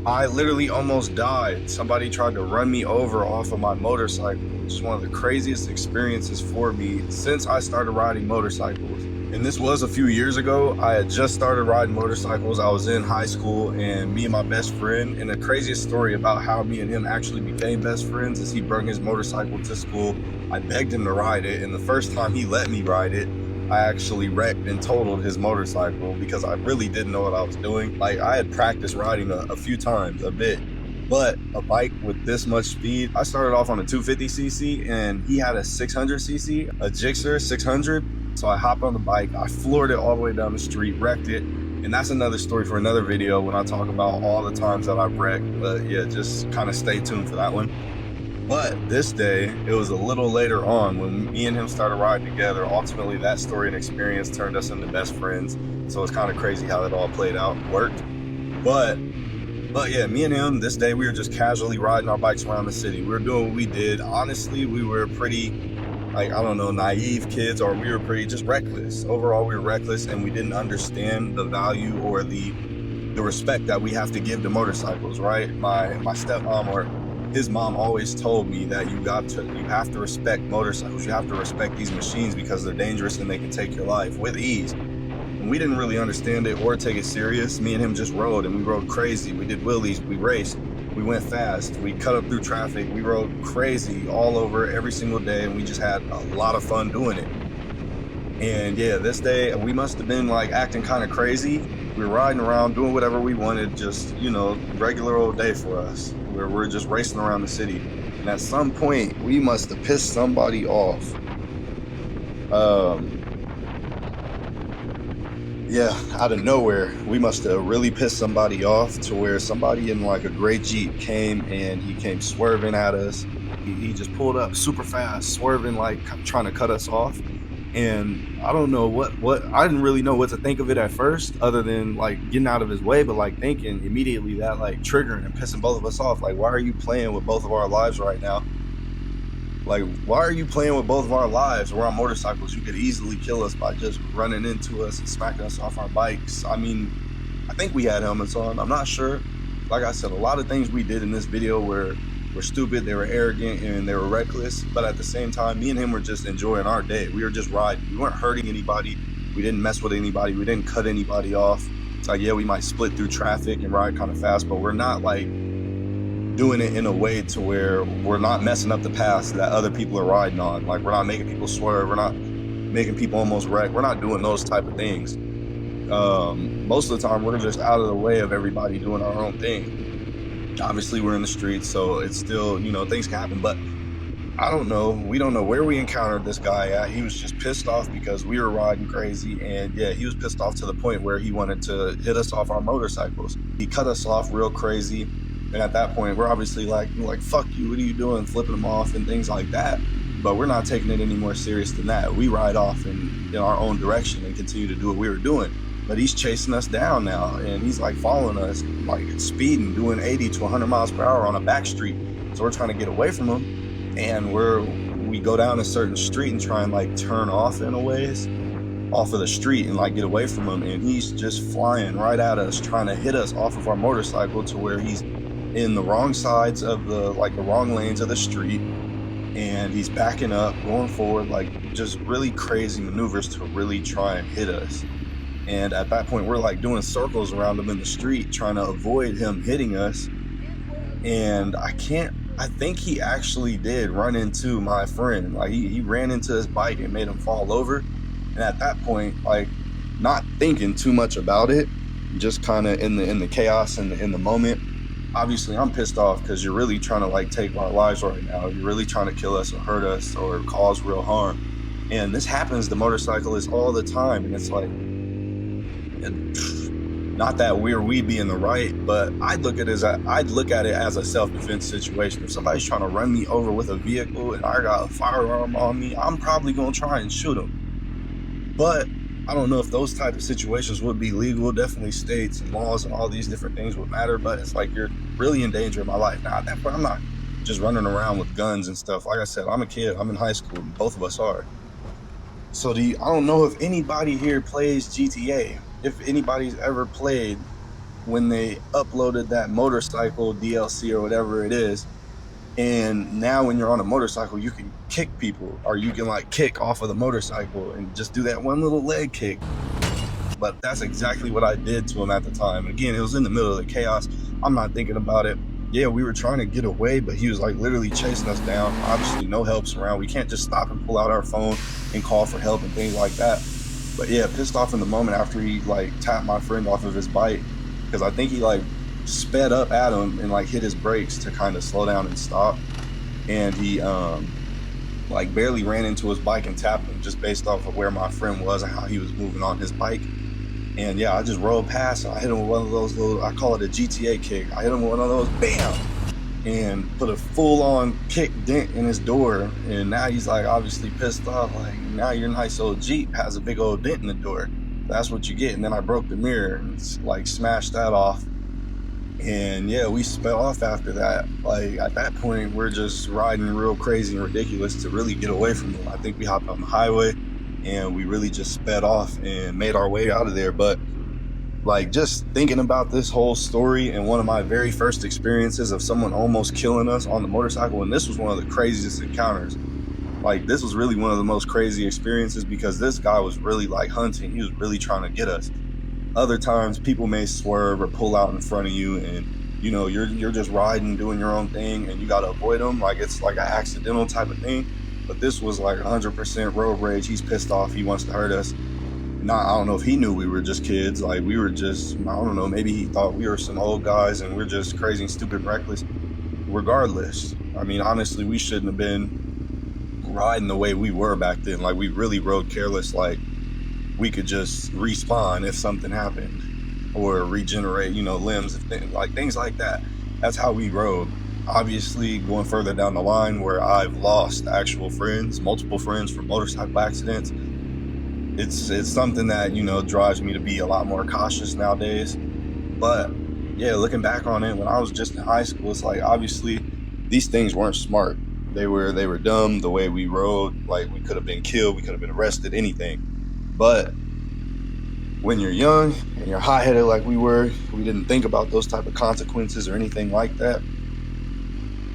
I literally almost died. Somebody tried to run me over off of my motorcycle, which is one of the craziest experiences for me since I started riding motorcycles. And this was a few years ago. I had just started riding motorcycles. I was in high school, and me and my best friend, and the craziest story about how me and him actually became best friends is he brought his motorcycle to school. I begged him to ride it, and the first time he let me ride it, I actually wrecked and totaled his motorcycle because I really didn't know what I was doing. Like, I had practiced riding a few times, a bit, but a bike with this much speed, I started off on a 250cc and he had a 600cc, a Gixxer 600. So I hopped on the bike, I floored it all the way down the street, wrecked it. And that's another story for another video when I talk about all the times that I've wrecked. But yeah, just kind of stay tuned for that one. But this day, it was a little later on when me and him started riding together. Ultimately, that story and experience turned us into best friends. So it's kind of crazy how it all played out and worked. But yeah, me and him, this day, we were just casually riding our bikes around the city. We were doing what we did. Honestly, we were pretty, like, I don't know, naive kids, or we were pretty just reckless. Overall, we were reckless, and we didn't understand the value or the respect that we have to give to motorcycles, right? My stepmom or his mom always told me that you have to respect motorcycles. You have to respect these machines because they're dangerous and they can take your life with ease. And we didn't really understand it or take it serious. Me and him just rode, and we rode crazy. We did wheelies, we raced, we went fast, we cut up through traffic, we rode crazy all over every single day, and we just had a lot of fun doing it. And yeah, this day we must have been like acting kind of crazy. We were riding around doing whatever we wanted, just, you know, regular old day for us, where we're just racing around the city. And at some point we must have pissed somebody off. Yeah, out of nowhere, we must have really pissed somebody off to where somebody in like a gray Jeep came, and he came swerving at us. He just pulled up super fast, swerving, like trying to cut us off. And I don't know what I didn't really know what to think of it at first, other than like getting out of his way, but like thinking immediately that like triggering and pissing both of us off. Like, why are you playing with both of our lives right now? Like, why are you playing with both of our lives? We're on motorcycles. You could easily kill us by just running into us and smacking us off our bikes. I mean, I think we had helmets on. I'm not sure. Like I said, a lot of things we did in this video were stupid, they were arrogant, and they were reckless. But at the same time, me and him were just enjoying our day. We were just riding. We weren't hurting anybody. We didn't mess with anybody. We didn't cut anybody off. It's like, yeah, we might split through traffic and ride kind of fast, but we're not like doing it in a way to where we're not messing up the paths that other people are riding on. Like, we're not making people swerve. We're not making people almost wreck. We're not doing those type of things. Most of the time, we're just out of the way of everybody doing our own thing. Obviously, we're in the streets, so it's still, you know, things can happen. But I don't know. We don't know where we encountered this guy at. He was just pissed off because we were riding crazy. And yeah, he was pissed off to the point where he wanted to hit us off our motorcycles. He cut us off real crazy. And at that point, we're obviously like, fuck you, what are you doing? Flipping him off and things like that. But we're not taking it any more serious than that. We ride off in our own direction and continue to do what we were doing. But he's chasing us down now, and he's like following us, like speeding, doing 80 to 100 miles per hour on a back street. So we're trying to get away from him, and we go down a certain street and try and like turn off in a ways off of the street and like get away from him, and he's just flying right at us, trying to hit us off of our motorcycle to where he's in the wrong sides of the wrong lanes of the street, and he's backing up, going forward, like just really crazy maneuvers to really try and hit us. And at that point, we're like doing circles around him in the street, trying to avoid him hitting us. And I think he actually did run into my friend. Like, he ran into his bike and made him fall over. And at that point, like, not thinking too much about it, just kind of in the chaos and in the moment. Obviously, I'm pissed off because you're really trying to like take our lives right now. You're really trying to kill us or hurt us or cause real harm. And this happens to motorcyclists all the time. And it's like, not that we'd be in the right, but I'd look at it as a self-defense situation. If somebody's trying to run me over with a vehicle and I got a firearm on me, I'm probably gonna try and shoot them. But I don't know if those type of situations would be legal. Definitely states and laws and all these different things would matter, but it's like, you're really in danger of my life. Now at that point, I'm not just running around with guns and stuff. Like I said, I'm a kid, I'm in high school, and both of us are. So I don't know if anybody here plays GTA. If anybody's ever played when they uploaded that motorcycle DLC or whatever it is. And now when you're on a motorcycle, you can kick people, or you can like kick off of the motorcycle and just do that one little leg kick. But that's exactly what I did to him at the time. And again, it was in the middle of the chaos. I'm not thinking about it. Yeah, we were trying to get away, but he was like literally chasing us down. Obviously, no help's around. We can't just stop and pull out our phone and call for help and things like that. But yeah, pissed off in the moment after he like tapped my friend off of his bike, because I think he like sped up at him and like hit his brakes to kind of slow down and stop. And he like barely ran into his bike and tapped him just based off of where my friend was and how he was moving on his bike. And yeah, I just rolled past. I hit him with one of those little, I call it a GTA kick. I hit him with one of those, bam, and put a full-on kick dent in his door. And now he's like obviously pissed off. Like, now your nice old Jeep has a big old dent in the door. That's what you get. And then I broke the mirror and like smashed that off. And yeah, we sped off after that. Like at that point, we're just riding real crazy and ridiculous to really get away from him. I think we hopped on the highway and we really just sped off and made our way out of there. But like just thinking about this whole story and one of my very first experiences of someone almost killing us on the motorcycle, and this was one of the craziest encounters. Like this was really one of the most crazy experiences because this guy was really like hunting. He was really trying to get us. Other times people may swerve or pull out in front of you, and you know you're just riding, doing your own thing, and you got to avoid them like it's like an accidental type of thing. But this was like 100% road rage. He's pissed off. He wants to hurt us. Not, I don't know if he knew we were just kids. Like we were just, I don't know, maybe he thought we were some old guys and we're just crazy and stupid and reckless. Regardless, I mean, honestly, we shouldn't have been riding the way we were back then. Like we really rode careless. Like we could just respawn if something happened, or regenerate, you know, limbs, like things like that. That's how we rode. Obviously, going further down the line, where I've lost actual friends, multiple friends from motorcycle accidents, it's something that, you know, drives me to be a lot more cautious nowadays. But yeah, looking back on it, when I was just in high school, it's like obviously these things weren't smart. They were dumb. The way we rode, like we could have been killed, we could have been arrested, anything. But when you're young and you're hot-headed like we were, we didn't think about those type of consequences or anything like that.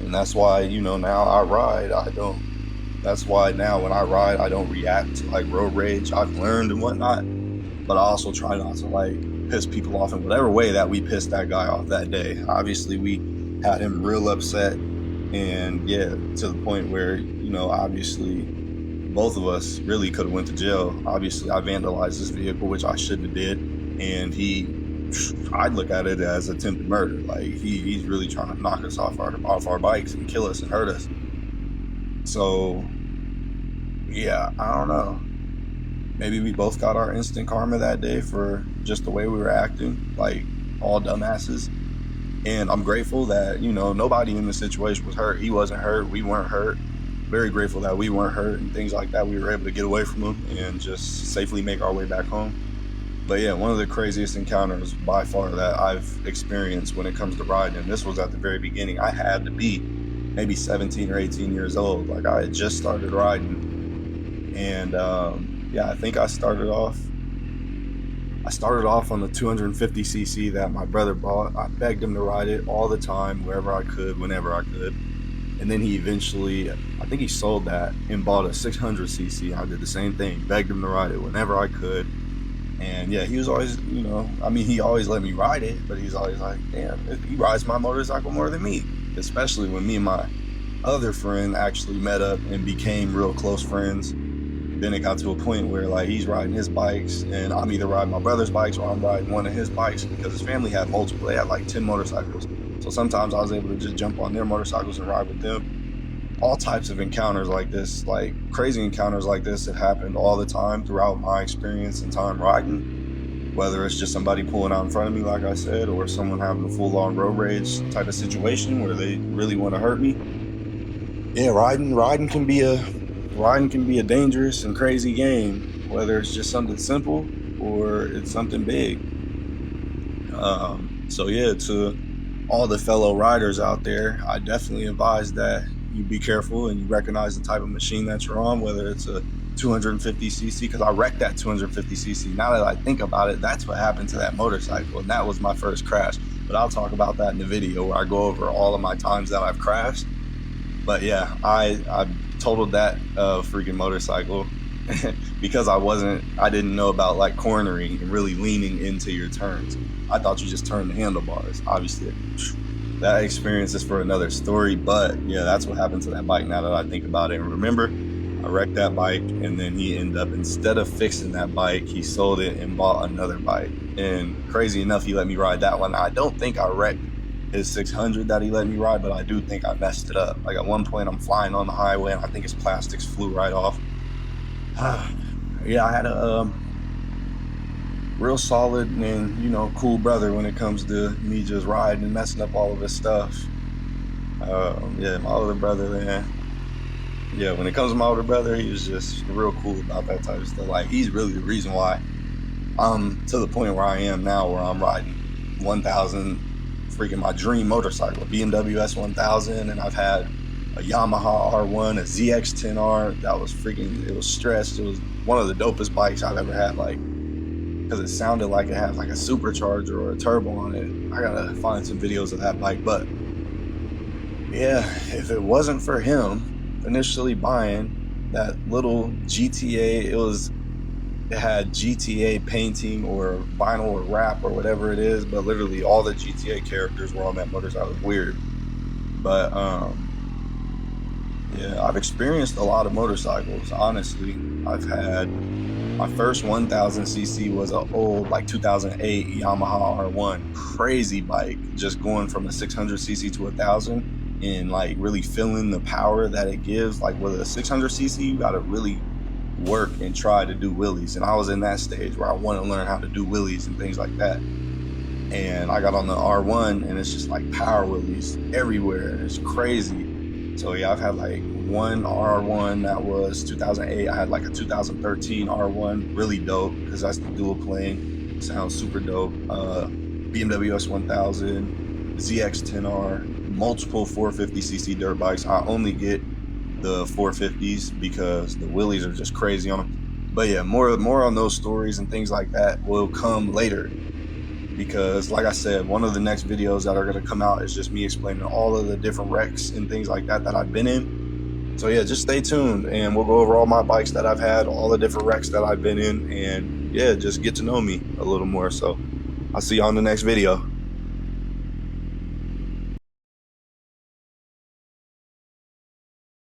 And that's why, you know, now I ride, I don't. That's why now when I ride, I don't react to like road rage. I've learned and whatnot, but I also try not to like piss people off in whatever way that we pissed that guy off that day. Obviously, we had him real upset, and yeah, to the point where, you know, obviously both of us really could have went to jail. Obviously, I vandalized this vehicle, which I shouldn't have did, and I'd look at it as attempted murder. Like he's really trying to knock us off our bikes and kill us and hurt us. So yeah, I don't know. Maybe we both got our instant karma that day for just the way we were acting, like all dumbasses. And I'm grateful that, you know, nobody in the situation was hurt. He wasn't hurt. We weren't hurt. Very grateful that we weren't hurt and things like that. We were able to get away from him and just safely make our way back home. But yeah, one of the craziest encounters by far that I've experienced when it comes to riding, and this was at the very beginning. I had to be maybe 17 or 18 years old. Like I had just started riding. And yeah, I think I started off on the 250cc that my brother bought. I begged him to ride it all the time, wherever I could, whenever I could. And then he eventually, I think he sold that and bought a 600cc. I did the same thing, begged him to ride it whenever I could. And yeah, he was always, you know, I mean, he always let me ride it, but he's always like, damn, he rides my motorcycle more than me. Especially when me and my other friend actually met up and became real close friends. Then it got to a point where like he's riding his bikes and I'm either riding my brother's bikes or I'm riding one of his bikes, because his family had multiple. They had like 10 motorcycles. So sometimes I was able to just jump on their motorcycles and ride with them. All types of encounters like this, like crazy encounters like this, have happened all the time throughout my experience and time riding. Whether it's just somebody pulling out in front of me, like I said, or someone having a full-on road rage type of situation where they really want to hurt me. Yeah, riding can be a dangerous and crazy game, whether it's just something simple or it's something big. So yeah, to all the fellow riders out there, I definitely advise that you be careful and you recognize the type of machine that you're on, whether it's a 250cc because I wrecked that 250cc. Now that I think about it, that's what happened to that motorcycle, and that was my first crash. But I'll talk about that in the video where I go over all of my times that I've crashed. But yeah, I totaled that freaking motorcycle because I didn't know about like cornering and really leaning into your turns. I thought you just turned the handlebars. Obviously, that experience is for another story. But yeah, that's what happened to that bike now that I think about it. And remember, I wrecked that bike, and then he ended up, instead of fixing that bike, he sold it and bought another bike. And crazy enough, he let me ride that one. I don't think I wrecked his 600 that he let me ride, but I do think I messed it up. Like at one point, I'm flying on the highway, and I think his plastics flew right off. Yeah, I had a real solid and, you know, cool brother when it comes to me just riding and messing up all of his stuff. Yeah, my older brother, man. Yeah, when it comes to my older brother, he was just real cool about that type of stuff. Like, he's really the reason why I'm to the point where I am now, where I'm riding 1000, freaking my dream motorcycle, a BMW S1000, and I've had a Yamaha R1, a ZX10R. That was freaking, it was stressed. It was one of the dopest bikes I've ever had, like, because it sounded like it had like a supercharger or a turbo on it. I gotta find some videos of that bike. But yeah, if it wasn't for him initially buying that little GTA, it had GTA painting or vinyl or wrap or whatever it is, but literally all the GTA characters were on that motorcycle. It was weird. But yeah, I've experienced a lot of motorcycles, honestly. I've had, my first 1000cc was an old, like 2008 Yamaha R1. Crazy bike, just going from a 600cc to 1000 and like really feeling the power that it gives. Like with a 600cc, you gotta really work and try to do wheelies. And I was in that stage where I want to learn how to do wheelies and things like that. And I got on the R1 and it's just like power wheelies everywhere. It's crazy. So yeah, I've had like one R1 that was 2008. I had like a 2013 R1, really dope because that's the dual plane. Sounds super dope. BMW S1000, ZX10R, multiple 450cc dirt bikes. I only get the 450s because the wheelies are just crazy on them. But yeah, more on those stories and things like that will come later, because like I said, one of the next videos that are going to come out is just me explaining all of the different wrecks and things like that that I've been in. So yeah, just stay tuned and we'll go over all my bikes that I've had, all the different wrecks that I've been in, and yeah, just get to know me a little more. So I'll see you on the next video.